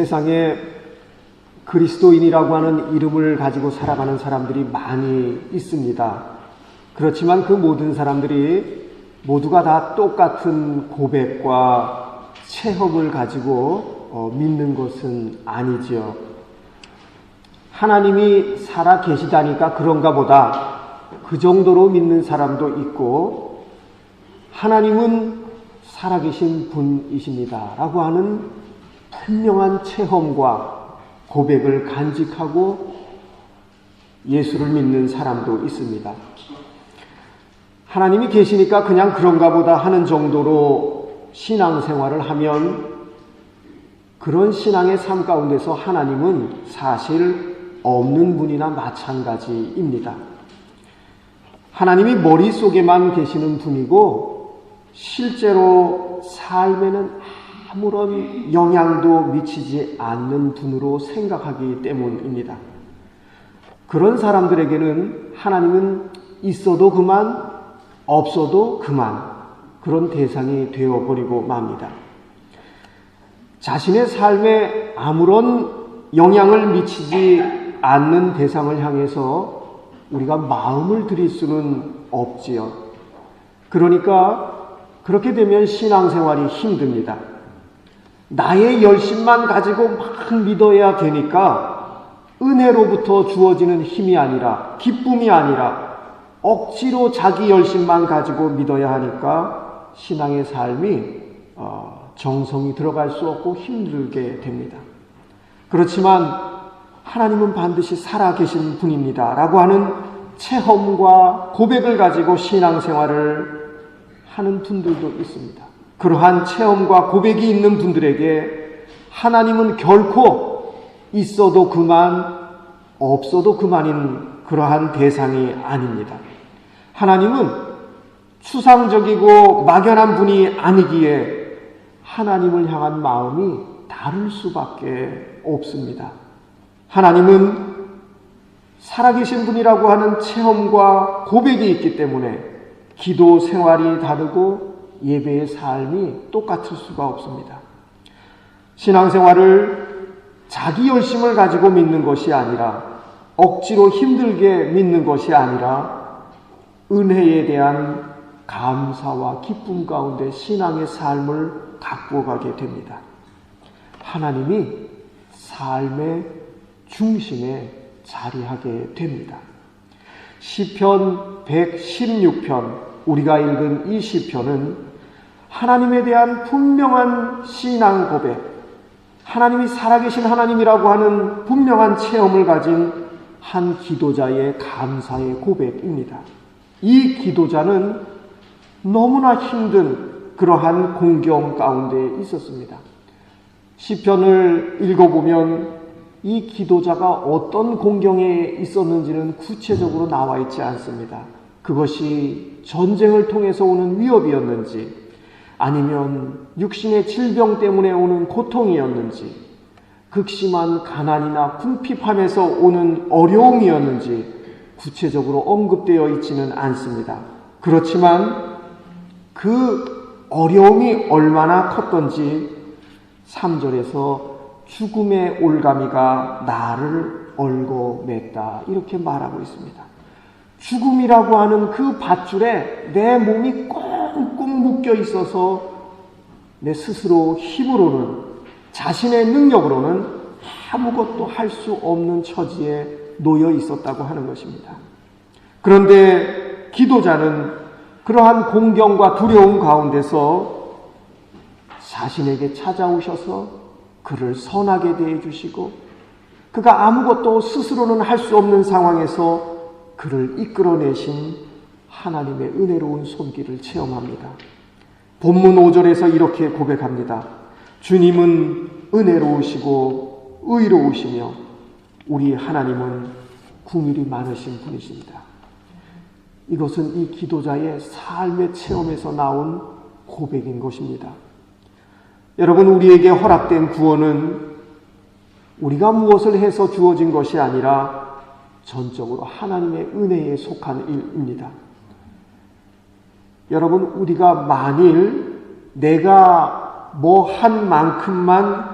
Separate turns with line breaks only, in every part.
세상에 그리스도인이라고 하는 이름을 가지고 살아가는 사람들이 많이 있습니다. 그렇지만 그 모든 사람들이 모두가 다 똑같은 고백과 체험을 가지고 믿는 것은 아니지요. 하나님이 살아 계시다니까 그런가 보다 그 정도로 믿는 사람도 있고, 하나님은 살아계신 분이십니다 라고 하는 분명한 체험과 고백을 간직하고 예수를 믿는 사람도 있습니다. 하나님이 계시니까 그냥 그런가 보다 하는 정도로 신앙생활을 하면 그런 신앙의 삶 가운데서 하나님은 사실 없는 분이나 마찬가지입니다. 하나님이 머릿속에만 계시는 분이고 실제로 삶에는 아무런 영향도 미치지 않는 분으로 생각하기 때문입니다. 그런 사람들에게는 하나님은 있어도 그만, 없어도 그만, 그런 대상이 되어버리고 맙니다. 자신의 삶에 아무런 영향을 미치지 않는 대상을 향해서 우리가 마음을 들일 수는 없지요. 그러니까 그렇게 되면 신앙생활이 힘듭니다. 나의 열심만 가지고 막 믿어야 되니까 은혜로부터 주어지는 힘이 아니라, 기쁨이 아니라 억지로 자기 열심만 가지고 믿어야 하니까 신앙의 삶이 정성이 들어갈 수 없고 힘들게 됩니다. 그렇지만 하나님은 반드시 살아계신 분입니다 라고 하는 체험과 고백을 가지고 신앙생활을 하는 분들도 있습니다. 그러한 체험과 고백이 있는 분들에게 하나님은 결코 있어도 그만, 없어도 그만인 그러한 대상이 아닙니다. 하나님은 추상적이고 막연한 분이 아니기에 하나님을 향한 마음이 다를 수밖에 없습니다. 하나님은 살아계신 분이라고 하는 체험과 고백이 있기 때문에 기도 생활이 다르고 예배의 삶이 똑같을 수가 없습니다. 신앙생활을 자기 열심을 가지고 믿는 것이 아니라, 억지로 힘들게 믿는 것이 아니라 은혜에 대한 감사와 기쁨 가운데 신앙의 삶을 갖고 가게 됩니다. 하나님이 삶의 중심에 자리하게 됩니다. 시편 116편, 우리가 읽은 이 시편은 하나님에 대한 분명한 신앙 고백, 하나님이 살아계신 하나님이라고 하는 분명한 체험을 가진 한 기도자의 감사의 고백입니다. 이 기도자는 너무나 힘든 그러한 공경 가운데 있었습니다. 시편을 읽어보면 이 기도자가 어떤 공경에 있었는지는 구체적으로 나와 있지 않습니다. 그것이 전쟁을 통해서 오는 위협이었는지, 아니면 육신의 질병 때문에 오는 고통이었는지, 극심한 가난이나 궁핍함에서 오는 어려움이었는지 구체적으로 언급되어 있지는 않습니다. 그렇지만 그 어려움이 얼마나 컸던지 3절에서 죽음의 올가미가 나를 얽어맸다 이렇게 말하고 있습니다. 죽음이라고 하는 그 밧줄에 내 몸이 꽁꽁 묶여 있어서 내 스스로 힘으로는, 자신의 능력으로는 아무것도 할 수 없는 처지에 놓여 있었다고 하는 것입니다. 그런데 기도자는 그러한 공경과 두려움 가운데서 자신에게 찾아오셔서 그를 선하게 대해주시고, 그가 아무것도 스스로는 할 수 없는 상황에서 그를 이끌어내신 하나님의 은혜로운 손길을 체험합니다. 본문 5절에서 이렇게 고백합니다. 주님은 은혜로우시고 의로우시며 우리 하나님은 긍휼이 많으신 분이십니다. 이것은 이 기도자의 삶의 체험에서 나온 고백인 것입니다. 여러분, 우리에게 허락된 구원은 우리가 무엇을 해서 주어진 것이 아니라 전적으로 하나님의 은혜에 속한 일입니다. 여러분, 우리가 만일 내가 뭐 한 만큼만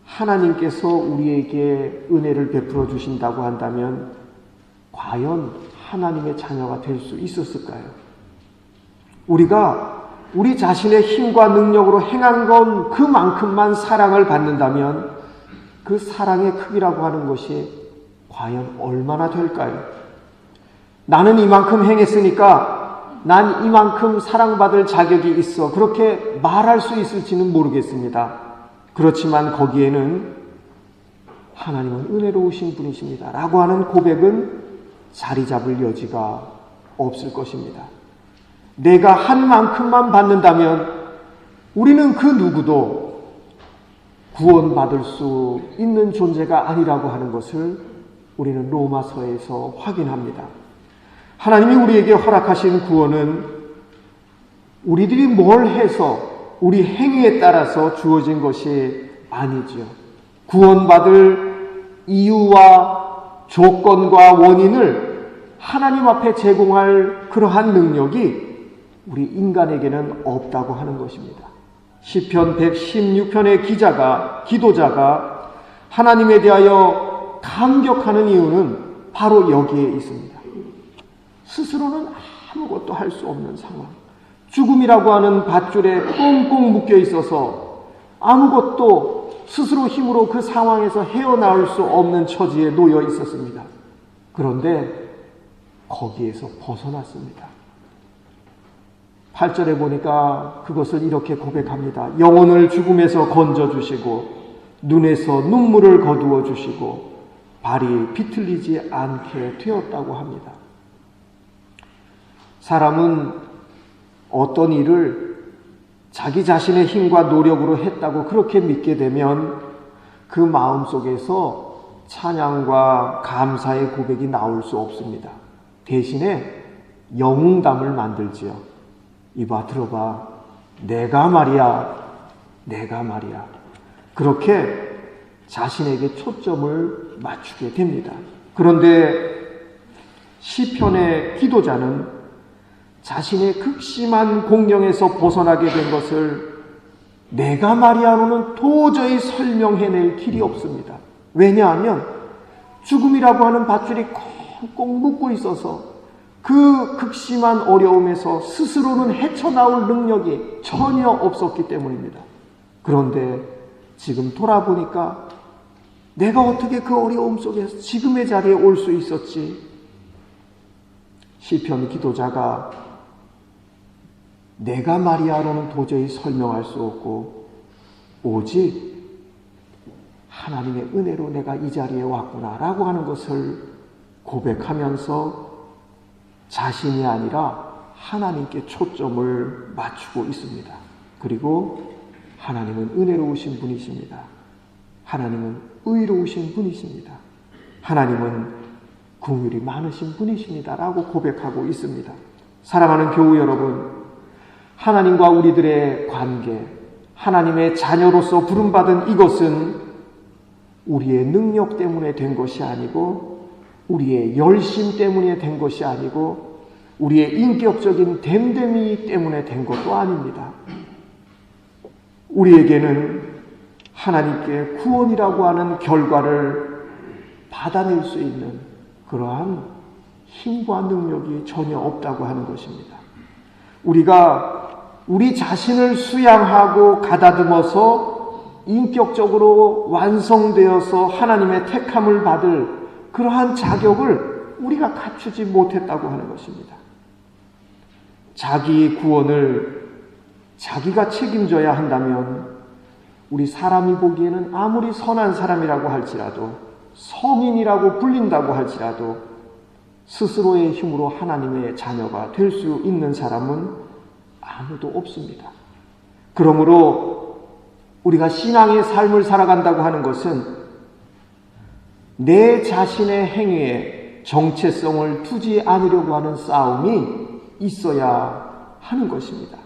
하나님께서 우리에게 은혜를 베풀어 주신다고 한다면 과연 하나님의 자녀가 될 수 있었을까요? 우리가 우리 자신의 힘과 능력으로 행한 건 그만큼만 사랑을 받는다면 그 사랑의 크기라고 하는 것이 과연 얼마나 될까요? 나는 이만큼 행했으니까 난 이만큼 사랑받을 자격이 있어. 그렇게 말할 수 있을지는 모르겠습니다. 그렇지만 거기에는 하나님은 은혜로우신 분이십니다 라고 하는 고백은 자리 잡을 여지가 없을 것입니다. 내가 한 만큼만 받는다면 우리는 그 누구도 구원받을 수 있는 존재가 아니라고 하는 것을 우리는 로마서에서 확인합니다. 하나님이 우리에게 허락하신 구원은 우리들이 뭘 해서 우리 행위에 따라서 주어진 것이 아니죠. 구원받을 이유와 조건과 원인을 하나님 앞에 제공할 그러한 능력이 우리 인간에게는 없다고 하는 것입니다. 시편 116편의 기도자가 하나님에 대하여 감격하는 이유는 바로 여기에 있습니다. 스스로는 아무것도 할 수 없는 상황, 죽음이라고 하는 밧줄에 꽁꽁 묶여 있어서 아무것도 스스로 힘으로 그 상황에서 헤어나올 수 없는 처지에 놓여 있었습니다. 그런데 거기에서 벗어났습니다. 8절에 보니까 그것을 이렇게 고백합니다. 영혼을 죽음에서 건져주시고 눈에서 눈물을 거두어 주시고 발이 비틀리지 않게 되었다고 합니다. 사람은 어떤 일을 자기 자신의 힘과 노력으로 했다고 그렇게 믿게 되면 그 마음속에서 찬양과 감사의 고백이 나올 수 없습니다. 대신에 영웅담을 만들지요. 이봐 들어봐, 내가 말이야. 그렇게 자신에게 초점을 맞추게 됩니다. 그런데 시편의 기도자는 자신의 극심한 공경에서 벗어나게 된 것을 내가 말이야로는 도저히 설명해낼 길이 없습니다. 왜냐하면 죽음이라고 하는 밧줄이 꽁꽁 묶고 있어서 그 극심한 어려움에서 스스로는 헤쳐나올 능력이 전혀 없었기 때문입니다. 그런데 지금 돌아보니까 내가 어떻게 그 어려움 속에서 지금의 자리에 올 수 있었지? 시편 기도자가 내가 말이야로는 도저히 설명할 수 없고 오직 하나님의 은혜로 내가 이 자리에 왔구나라고 하는 것을 고백하면서 자신이 아니라 하나님께 초점을 맞추고 있습니다. 그리고 하나님은 은혜로우신 분이십니다. 하나님은 의로우신 분이십니다. 하나님은 긍휼이 많으신 분이십니다 라고 고백하고 있습니다. 사랑하는 교우 여러분, 하나님과 우리들의 관계, 하나님의 자녀로서 부름받은 이것은 우리의 능력 때문에 된 것이 아니고 우리의 열심 때문에 된 것이 아니고 우리의 인격적인 됨됨이 때문에 된 것도 아닙니다. 우리에게는 하나님께 구원이라고 하는 결과를 받아낼 수 있는 그러한 힘과 능력이 전혀 없다고 하는 것입니다. 우리가 우리 자신을 수양하고 가다듬어서 인격적으로 완성되어서 하나님의 택함을 받을 그러한 자격을 우리가 갖추지 못했다고 하는 것입니다. 자기 구원을 자기가 책임져야 한다면 우리 사람이 보기에는 아무리 선한 사람이라고 할지라도 성인이라고 불린다고 할지라도 스스로의 힘으로 하나님의 자녀가 될 수 있는 사람은 아무도 없습니다. 그러므로 우리가 신앙의 삶을 살아간다고 하는 것은 내 자신의 행위에 정체성을 두지 않으려고 하는 싸움이 있어야 하는 것입니다.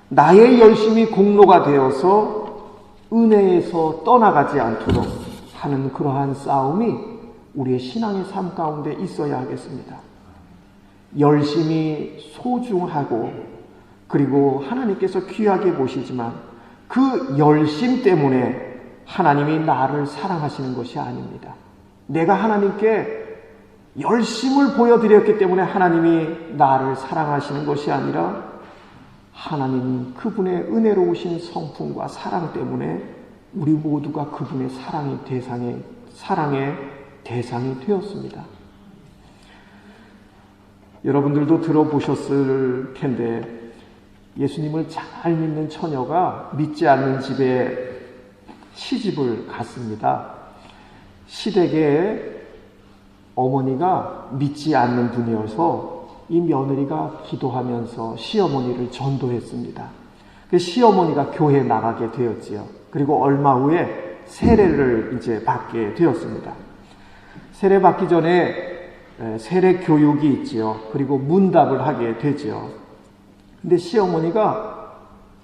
나의 열심이 공로가 되어서 은혜에서 떠나가지 않도록 하는 그러한 싸움이 우리의 신앙의 삶 가운데 있어야 하겠습니다. 열심이 소중하고 그리고 하나님께서 귀하게 보시지만 그 열심 때문에 하나님이 나를 사랑하시는 것이 아닙니다. 내가 하나님께 열심을 보여드렸기 때문에 하나님이 나를 사랑하시는 것이 아니라 하나님 그분의 은혜로우신 성품과 사랑 때문에 우리 모두가 그분의 사랑의 대상이 되었습니다. 여러분들도 들어보셨을 텐데 예수님을 잘 믿는 처녀가 믿지 않는 집에 시집을 갔습니다. 시댁에 어머니가 믿지 않는 분이어서 이 며느리가 기도하면서 시어머니를 전도했습니다. 그 시어머니가 교회에 나가게 되었지요. 그리고 얼마 후에 세례를 이제 받게 되었습니다. 세례 받기 전에 세례 교육이 있지요. 그리고 문답을 하게 되지요. 근데 시어머니가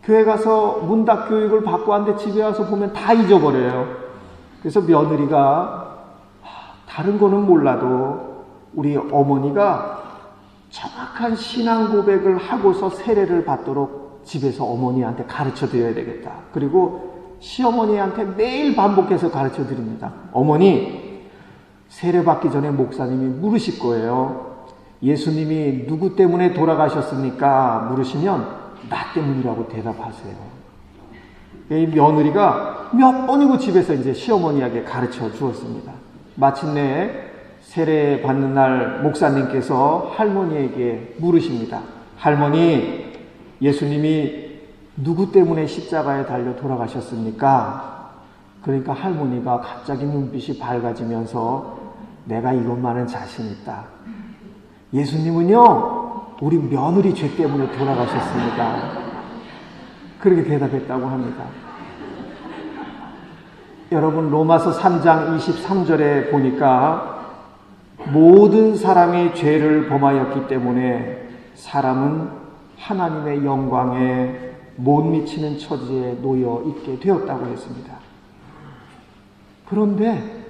교회 가서 문답 교육을 받고 왔는데 집에 와서 보면 다 잊어버려요. 그래서 며느리가 다른 거는 몰라도 우리 어머니가 정확한 신앙 고백을 하고서 세례를 받도록 집에서 어머니한테 가르쳐 드려야 되겠다. 그리고 시어머니한테 매일 반복해서 가르쳐 드립니다. 어머니, 세례 받기 전에 목사님이 물으실 거예요. 예수님이 누구 때문에 돌아가셨습니까? 물으시면 나 때문이라고 대답하세요. 이 며느리가 몇 번이고 집에서 이제 시어머니에게 가르쳐 주었습니다. 마침내 세례 받는 날 목사님께서 할머니에게 물으십니다. 할머니, 예수님이 누구 때문에 십자가에 달려 돌아가셨습니까? 그러니까 할머니가 갑자기 눈빛이 밝아지면서 내가 이것만은 자신 있다. 예수님은요, 우리 며느리 죄 때문에 돌아가셨습니다. 그렇게 대답했다고 합니다. 여러분, 로마서 3장 23절에 보니까 모든 사람이 죄를 범하였기 때문에 사람은 하나님의 영광에 못 미치는 처지에 놓여 있게 되었다고 했습니다. 그런데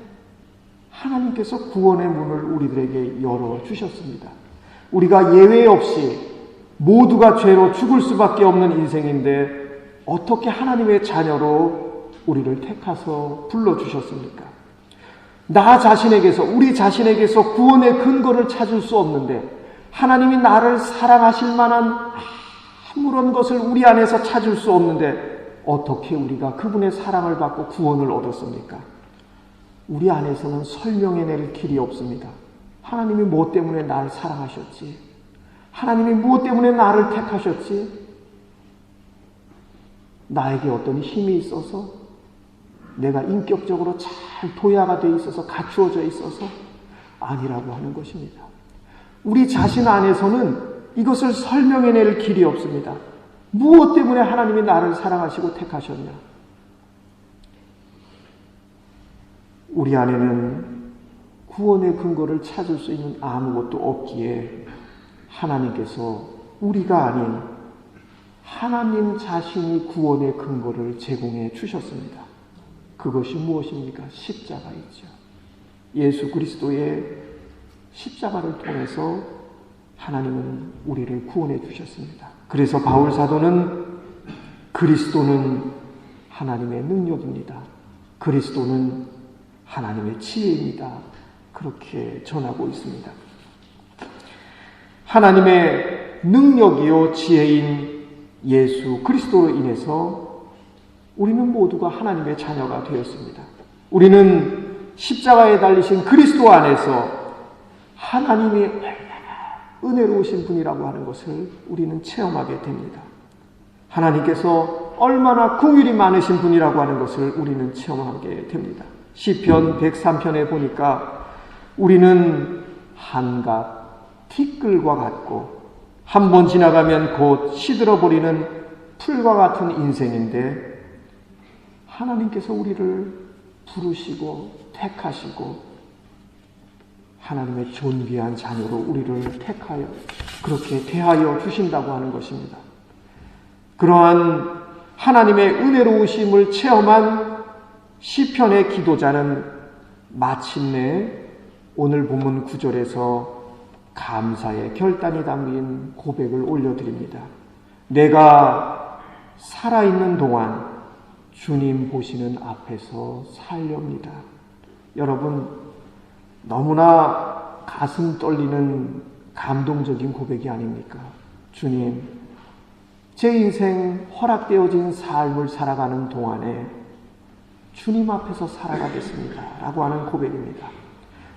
하나님께서 구원의 문을 우리들에게 열어주셨습니다. 우리가 예외 없이 모두가 죄로 죽을 수밖에 없는 인생인데 어떻게 하나님의 자녀로 우리를 택하서 불러주셨습니까? 나 자신에게서, 우리 자신에게서 구원의 근거를 찾을 수 없는데 하나님이 나를 사랑하실 만한 아무런 것을 우리 안에서 찾을 수 없는데 어떻게 우리가 그분의 사랑을 받고 구원을 얻었습니까? 우리 안에서는 설명해낼 길이 없습니다. 하나님이 무엇 때문에 나를 사랑하셨지? 하나님이 무엇 때문에 나를 택하셨지? 나에게 어떤 힘이 있어서? 내가 인격적으로 잘 도야가 되어 있어서 갖추어져 있어서? 아니라고 하는 것입니다. 우리 자신 안에서는 이것을 설명해낼 길이 없습니다. 무엇 때문에 하나님이 나를 사랑하시고 택하셨냐? 우리 안에는 구원의 근거를 찾을 수 있는 아무것도 없기에 하나님께서 우리가 아닌 하나님 자신이 구원의 근거를 제공해 주셨습니다. 그것이 무엇입니까? 십자가이죠. 예수 그리스도의 십자가를 통해서 하나님은 우리를 구원해 주셨습니다. 그래서 바울 사도는 그리스도는 하나님의 능력입니다. 그리스도는 하나님의 지혜입니다. 그렇게 전하고 있습니다. 하나님의 능력이요 지혜인 예수 그리스도로 인해서 우리는 모두가 하나님의 자녀가 되었습니다. 우리는 십자가에 달리신 그리스도 안에서 하나님이 은혜로우신 분이라고 하는 것을 우리는 체험하게 됩니다. 하나님께서 얼마나 긍휼이 많으신 분이라고 하는 것을 우리는 체험하게 됩니다. 시편 103편에 보니까 우리는 한갓 티끌과 같고 한 번 지나가면 곧 시들어버리는 풀과 같은 인생인데 하나님께서 우리를 부르시고 택하시고 하나님의 존귀한 자녀로 우리를 택하여 그렇게 대하여 주신다고 하는 것입니다. 그러한 하나님의 은혜로우심을 체험한 시편의 기도자는 마침내 오늘 본문 9절에서 감사의 결단이 담긴 고백을 올려드립니다. 내가 살아있는 동안 주님 보시는 앞에서 살렵니다. 여러분, 너무나 가슴 떨리는 감동적인 고백이 아닙니까? 주님, 제 인생 허락되어진 삶을 살아가는 동안에 주님 앞에서 살아가겠습니다 라고 하는 고백입니다.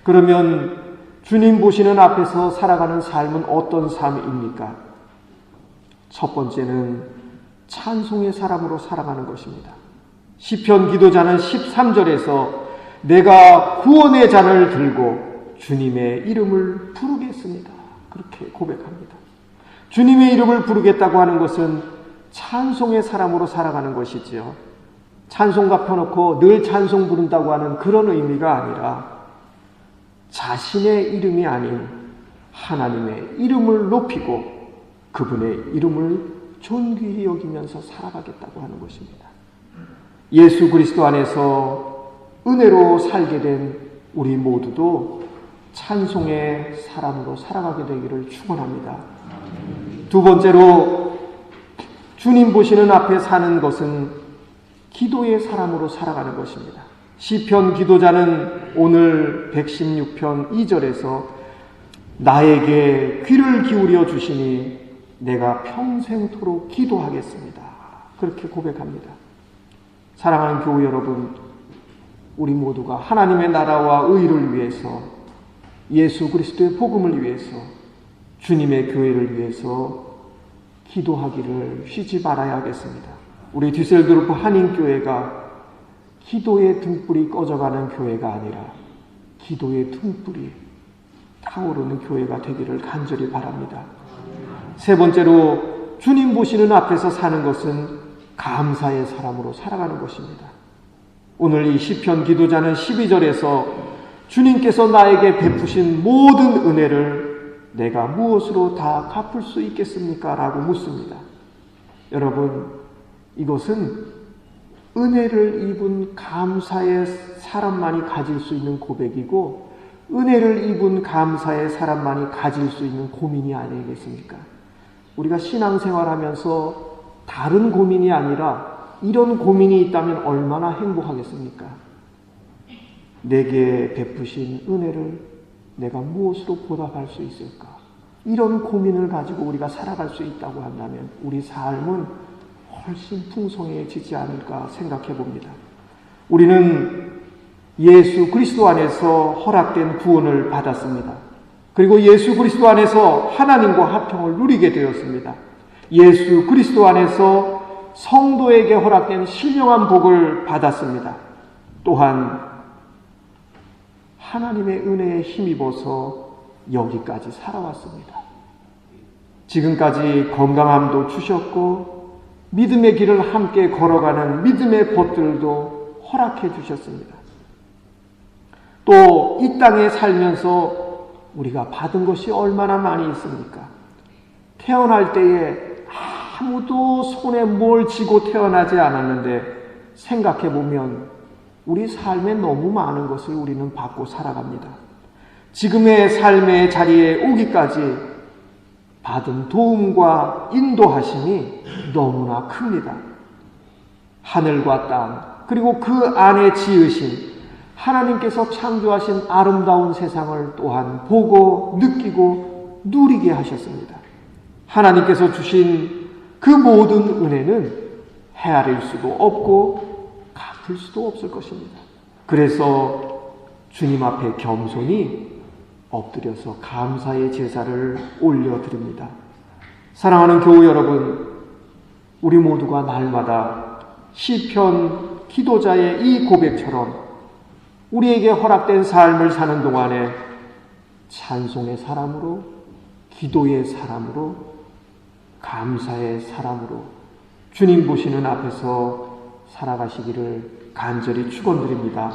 그러면 주님 보시는 앞에서 살아가는 삶은 어떤 삶입니까? 첫 번째는 찬송의 사람으로 살아가는 것입니다. 시편 기도자는 13절에서 내가 구원의 잔을 들고 주님의 이름을 부르겠습니다, 그렇게 고백합니다. 주님의 이름을 부르겠다고 하는 것은 찬송의 사람으로 살아가는 것이지요. 찬송가 펴놓고 늘 찬송 부른다고 하는 그런 의미가 아니라 자신의 이름이 아닌 하나님의 이름을 높이고 그분의 이름을 존귀히 여기면서 살아가겠다고 하는 것입니다. 예수 그리스도 안에서 은혜로 살게 된 우리 모두도 찬송의 사람으로 살아가게 되기를 축원합니다. 두 번째로 주님 보시는 앞에 사는 것은 기도의 사람으로 살아가는 것입니다. 시편 기도자는 오늘 116편 2절에서 나에게 귀를 기울여 주시니 내가 평생토록 기도하겠습니다, 그렇게 고백합니다. 사랑하는 교우 여러분, 우리 모두가 하나님의 나라와 의를 위해서, 예수 그리스도의 복음을 위해서, 주님의 교회를 위해서 기도하기를 쉬지 말아야 하겠습니다. 우리 뒤셀도르프 한인교회가 기도의 등불이 꺼져가는 교회가 아니라 기도의 등불이 타오르는 교회가 되기를 간절히 바랍니다. 세 번째로 주님 보시는 앞에서 사는 것은 감사의 사람으로 살아가는 것입니다. 오늘 이 시편 기도자는 12절에서 주님께서 나에게 베푸신 모든 은혜를 내가 무엇으로 다 갚을 수 있겠습니까? 라고 묻습니다. 여러분, 이것은 은혜를 입은 감사의 사람만이 가질 수 있는 고백이고 은혜를 입은 감사의 사람만이 가질 수 있는 고민이 아니겠습니까? 우리가 신앙생활하면서 다른 고민이 아니라 이런 고민이 있다면 얼마나 행복하겠습니까? 내게 베푸신 은혜를 내가 무엇으로 보답할 수 있을까? 이런 고민을 가지고 우리가 살아갈 수 있다고 한다면 우리 삶은 훨씬 풍성해지지 않을까 생각해 봅니다. 우리는 예수 그리스도 안에서 허락된 구원을 받았습니다. 그리고 예수 그리스도 안에서 하나님과 화평을 누리게 되었습니다. 예수 그리스도 안에서 성도에게 허락된 신령한 복을 받았습니다. 또한 하나님의 은혜에 힘입어서 여기까지 살아왔습니다. 지금까지 건강함도 주셨고 믿음의 길을 함께 걸어가는 믿음의 벗들도 허락해 주셨습니다. 또 이 땅에 살면서 우리가 받은 것이 얼마나 많이 있습니까? 태어날 때에 아무도 손에 뭘 쥐고 태어나지 않았는데 생각해 보면 우리 삶에 너무 많은 것을 우리는 받고 살아갑니다. 지금의 삶의 자리에 오기까지 받은 도움과 인도하심이 너무나 큽니다. 하늘과 땅, 그리고 그 안에 지으신 하나님께서 창조하신 아름다운 세상을 또한 보고 느끼고 누리게 하셨습니다. 하나님께서 주신 그 모든 은혜는 헤아릴 수도 없고 갚을 수도 없을 것입니다. 그래서 주님 앞에 겸손히 엎드려서 감사의 제사를 올려드립니다. 사랑하는 교우 여러분, 우리 모두가 날마다 시편 기도자의 이 고백처럼 우리에게 허락된 삶을 사는 동안에 찬송의 사람으로, 기도의 사람으로, 감사의 사람으로 주님 보시는 앞에서 살아가시기를 간절히 축원드립니다.